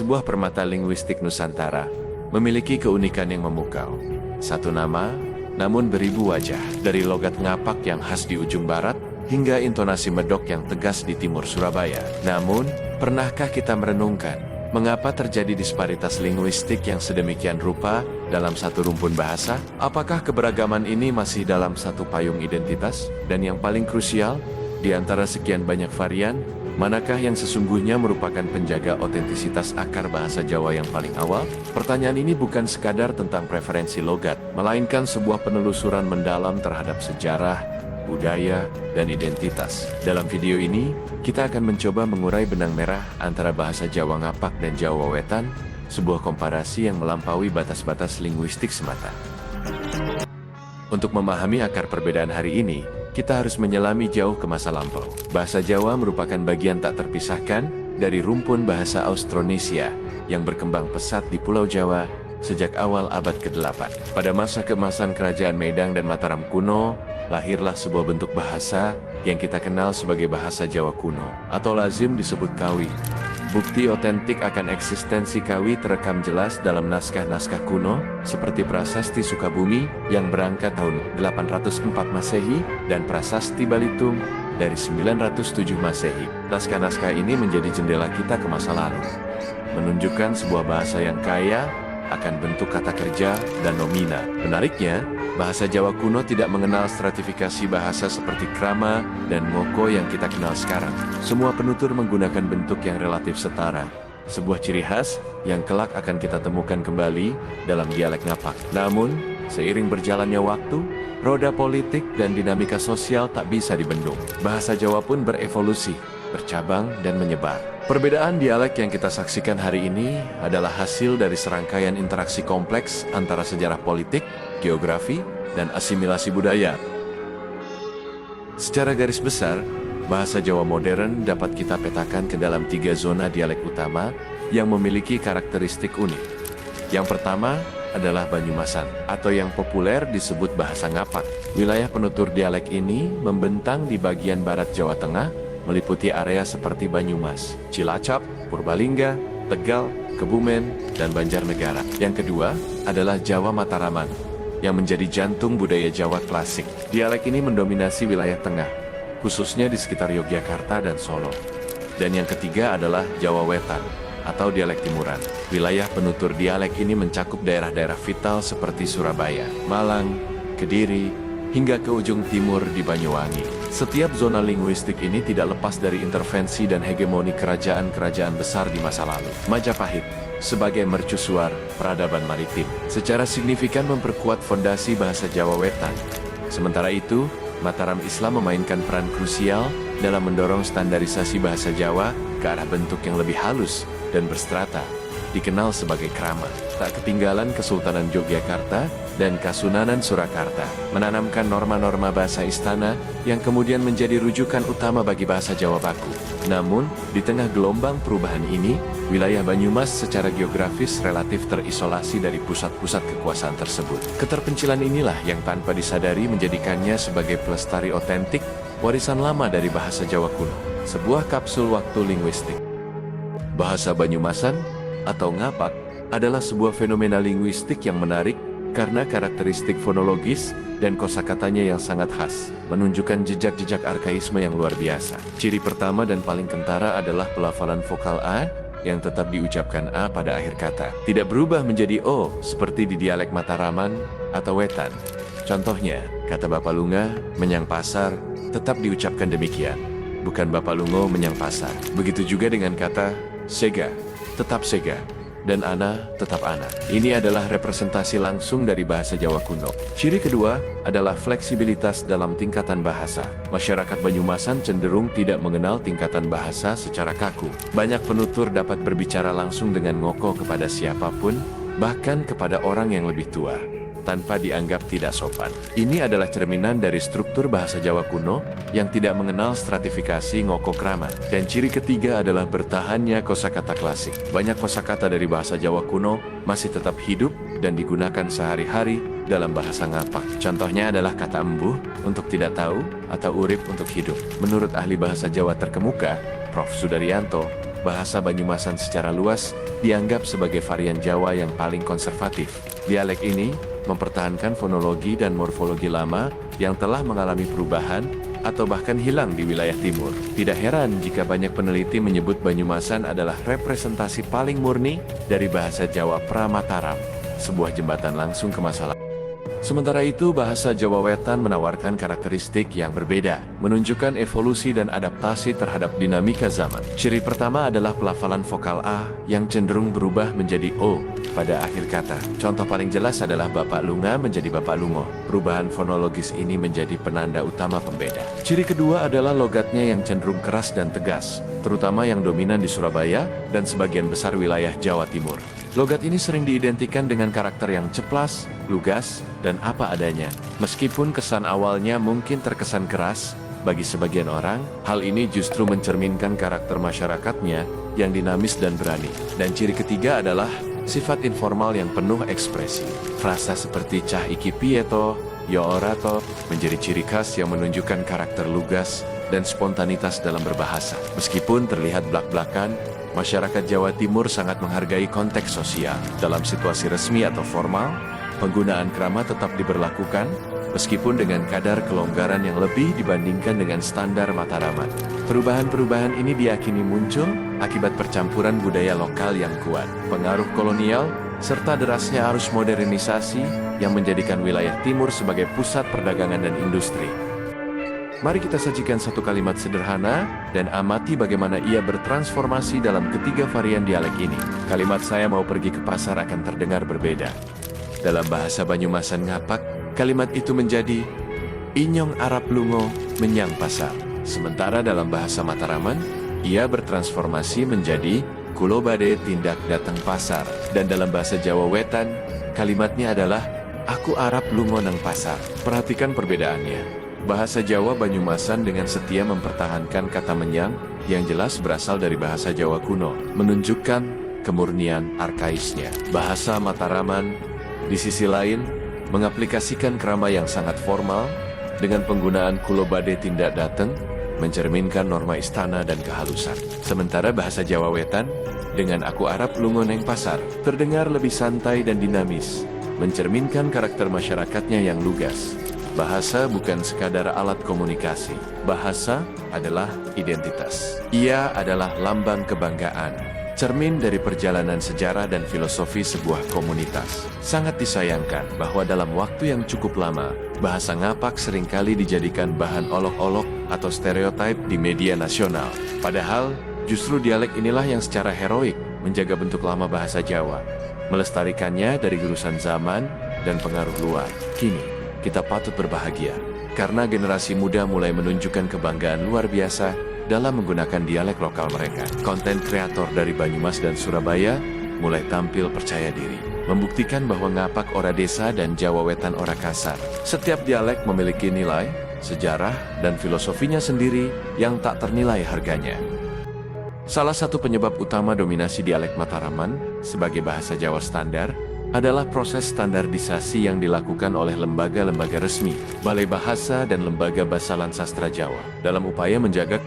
sebuah permata linguistik Nusantara, memiliki keunikan yang memukau. Satu nama, namun beribu wajah, dari logat ngapak yang khas di ujung barat, hingga intonasi medok yang tegas di timur Surabaya. Namun, pernahkah kita merenungkan, mengapa terjadi disparitas linguistik yang sedemikian rupa dalam satu rumpun bahasa? Apakah keberagaman ini masih dalam satu payung identitas? Dan yang paling krusial, di antara sekian banyak varian, manakah yang sesungguhnya merupakan penjaga otentisitas akar bahasa Jawa yang paling awal? Pertanyaan ini bukan sekadar tentang preferensi logat, melainkan sebuah penelusuran mendalam terhadap sejarah, budaya, dan identitas. Dalam video ini, kita akan mencoba mengurai benang merah antara bahasa Jawa Ngapak dan Jawa Wetan, sebuah komparasi yang melampaui batas-batas linguistik semata. Untuk memahami akar perbedaan hari ini, kita harus menyelami jauh ke masa lampau. Bahasa Jawa merupakan bagian tak terpisahkan dari rumpun bahasa Austronesia yang berkembang pesat di Pulau Jawa sejak awal abad ke-8. Pada masa keemasan Kerajaan Medang dan Mataram kuno, lahirlah sebuah bentuk bahasa yang kita kenal sebagai bahasa Jawa kuno, atau lazim disebut Kawi. Bukti otentik akan eksistensi Kawi terekam jelas dalam naskah-naskah kuno, seperti Prasasti Sukabumi yang berangkat tahun 804 Masehi dan Prasasti Balitung dari 907 Masehi. Naskah-naskah ini menjadi jendela kita ke masa lalu, menunjukkan sebuah bahasa yang kaya akan bentuk kata kerja dan nomina. Menariknya, bahasa Jawa kuno tidak mengenal stratifikasi bahasa seperti krama dan ngoko yang kita kenal sekarang. Semua penutur menggunakan bentuk yang relatif setara, sebuah ciri khas yang kelak akan kita temukan kembali dalam dialek Ngapak. Namun, seiring berjalannya waktu, roda politik dan dinamika sosial tak bisa dibendung. Bahasa Jawa pun berevolusi, bercabang, dan menyebar. Perbedaan dialek yang kita saksikan hari ini adalah hasil dari serangkaian interaksi kompleks antara sejarah politik, geografi, dan asimilasi budaya. Secara garis besar, bahasa Jawa modern dapat kita petakan ke dalam 3 zona dialek utama yang memiliki karakteristik unik. Yang pertama adalah Banyumasan, atau yang populer disebut bahasa Ngapak. Wilayah penutur dialek ini membentang di bagian barat Jawa Tengah, meliputi area seperti Banyumas, Cilacap, Purbalingga, Tegal, Kebumen, dan Banjarnegara. Yang kedua adalah Jawa Mataraman, yang menjadi jantung budaya Jawa klasik. Dialek ini mendominasi wilayah tengah, khususnya di sekitar Yogyakarta dan Solo. Dan yang ketiga adalah Jawa Wetan, atau dialek timuran. Wilayah penutur dialek ini mencakup daerah-daerah vital seperti Surabaya, Malang, Kediri, hingga ke ujung timur di Banyuwangi. Setiap zona linguistik ini tidak lepas dari intervensi dan hegemoni kerajaan-kerajaan besar di masa lalu. Majapahit, sebagai mercusuar peradaban maritim, secara signifikan memperkuat fondasi bahasa Jawa Wetan. Sementara itu, Mataram Islam memainkan peran krusial dalam mendorong standarisasi bahasa Jawa ke arah bentuk yang lebih halus dan berstrata, dikenal sebagai krama. Tak ketinggalan Kesultanan Yogyakarta dan Kasunanan Surakarta menanamkan norma-norma bahasa istana yang kemudian menjadi rujukan utama bagi bahasa Jawa baku. Namun, di tengah gelombang perubahan ini, wilayah Banyumas secara geografis relatif terisolasi dari pusat-pusat kekuasaan tersebut. Keterpencilan inilah yang tanpa disadari menjadikannya sebagai pelestari otentik, warisan lama dari bahasa Jawa kuno, sebuah kapsul waktu linguistik. Bahasa Banyumasan atau Ngapak adalah sebuah fenomena linguistik yang menarik karena karakteristik fonologis dan kosakatanya yang sangat khas, menunjukkan jejak-jejak arkaisme yang luar biasa. Ciri pertama dan paling kentara adalah pelafalan vokal A yang tetap diucapkan A pada akhir kata, tidak berubah menjadi O seperti di dialek Mataraman atau Wetan. Contohnya, kata Bapalunga, menyang pasar, tetap diucapkan demikian, bukan Bapalungo menyang pasar. Begitu juga dengan kata sega, tetap sega, dan ana, tetap ana. Ini adalah representasi langsung dari bahasa Jawa kuno. Ciri kedua adalah fleksibilitas dalam tingkatan bahasa. Masyarakat Banyumasan cenderung tidak mengenal tingkatan bahasa secara kaku. Banyak penutur dapat berbicara langsung dengan ngoko kepada siapapun, bahkan kepada orang yang lebih tua, tanpa dianggap tidak sopan. Ini adalah cerminan dari struktur bahasa Jawa kuno yang tidak mengenal stratifikasi ngoko krama. Dan ciri ketiga adalah bertahannya kosakata klasik. Banyak kosakata dari bahasa Jawa kuno masih tetap hidup dan digunakan sehari-hari dalam bahasa Ngapak. Contohnya adalah kata embuh untuk tidak tahu atau urip untuk hidup. Menurut ahli bahasa Jawa terkemuka, Prof. Sudaryanto, bahasa Banyumasan secara luas dianggap sebagai varian Jawa yang paling konservatif. Dialek ini mempertahankan fonologi dan morfologi lama yang telah mengalami perubahan atau bahkan hilang di wilayah timur. Tidak heran jika banyak peneliti menyebut Banyumasan adalah representasi paling murni dari bahasa Jawa pra-Mataram, sebuah jembatan langsung ke masa lalu. Sementara itu, bahasa Jawa Wetan menawarkan karakteristik yang berbeda, menunjukkan evolusi dan adaptasi terhadap dinamika zaman. Ciri pertama adalah pelafalan vokal A yang cenderung berubah menjadi O pada akhir kata. Contoh paling jelas adalah Bapak Lunga menjadi Bapak Lungo. Perubahan fonologis ini menjadi penanda utama pembeda. Ciri kedua adalah logatnya yang cenderung keras dan tegas, terutama yang dominan di Surabaya dan sebagian besar wilayah Jawa Timur. Logat ini sering diidentikan dengan karakter yang ceplas, lugas, dan apa adanya. Meskipun kesan awalnya mungkin terkesan keras, bagi sebagian orang, hal ini justru mencerminkan karakter masyarakatnya yang dinamis dan berani. Dan ciri ketiga adalah sifat informal yang penuh ekspresi. Frasa seperti cah iki pieto, yo orato, menjadi ciri khas yang menunjukkan karakter lugas dan spontanitas dalam berbahasa. Meskipun terlihat blak-blakan, masyarakat Jawa Timur sangat menghargai konteks sosial. Dalam situasi resmi atau formal, penggunaan krama tetap diberlakukan, meskipun dengan kadar kelonggaran yang lebih dibandingkan dengan standar Mataraman. Perubahan-perubahan ini diyakini muncul akibat percampuran budaya lokal yang kuat, pengaruh kolonial, serta derasnya arus modernisasi yang menjadikan wilayah timur sebagai pusat perdagangan dan industri. Mari kita sajikan satu kalimat sederhana dan amati bagaimana ia bertransformasi dalam ketiga varian dialek ini. Kalimat "saya mau pergi ke pasar" akan terdengar berbeda. Dalam bahasa Banyumasan ngapak, kalimat itu menjadi "inyong arap lungo menyang pasar". Sementara dalam bahasa Mataraman, ia bertransformasi menjadi "kulo bade tindak datang pasar". Dan dalam bahasa Jawa Wetan, kalimatnya adalah "aku arap lungo nang pasar". Perhatikan perbedaannya. Bahasa Jawa Banyumasan dengan setia mempertahankan kata menyang yang jelas berasal dari bahasa Jawa kuno, menunjukkan kemurnian arkaisnya. Bahasa Mataraman, di sisi lain, mengaplikasikan krama yang sangat formal dengan penggunaan kulo bade tindak dateng, mencerminkan norma istana dan kehalusan. Sementara bahasa Jawa Wetan, dengan aku arap lungo neng pasar, terdengar lebih santai dan dinamis, mencerminkan karakter masyarakatnya yang lugas. Bahasa bukan sekadar alat komunikasi. Bahasa adalah identitas. Ia adalah lambang kebanggaan, cermin dari perjalanan sejarah dan filosofi sebuah komunitas. Sangat disayangkan bahwa dalam waktu yang cukup lama, bahasa ngapak seringkali dijadikan bahan olok-olok atau stereotip di media nasional. Padahal, justru dialek inilah yang secara heroik menjaga bentuk lama bahasa Jawa, melestarikannya dari gurusan zaman dan pengaruh luar. Kini, kita patut berbahagia, karena generasi muda mulai menunjukkan kebanggaan luar biasa dalam menggunakan dialek lokal mereka. Konten kreator dari Banyumas dan Surabaya mulai tampil percaya diri, membuktikan bahwa ngapak ora desa dan Jawa Wetan ora kasar. Setiap dialek memiliki nilai, sejarah, dan filosofinya sendiri yang tak ternilai harganya. Salah satu penyebab utama dominasi dialek Mataraman sebagai bahasa Jawa standar adalah proses standarisasi yang dilakukan oleh lembaga-lembaga resmi, Balai Bahasa dan Lembaga Basalan Sastra Jawa, dalam upaya menjaga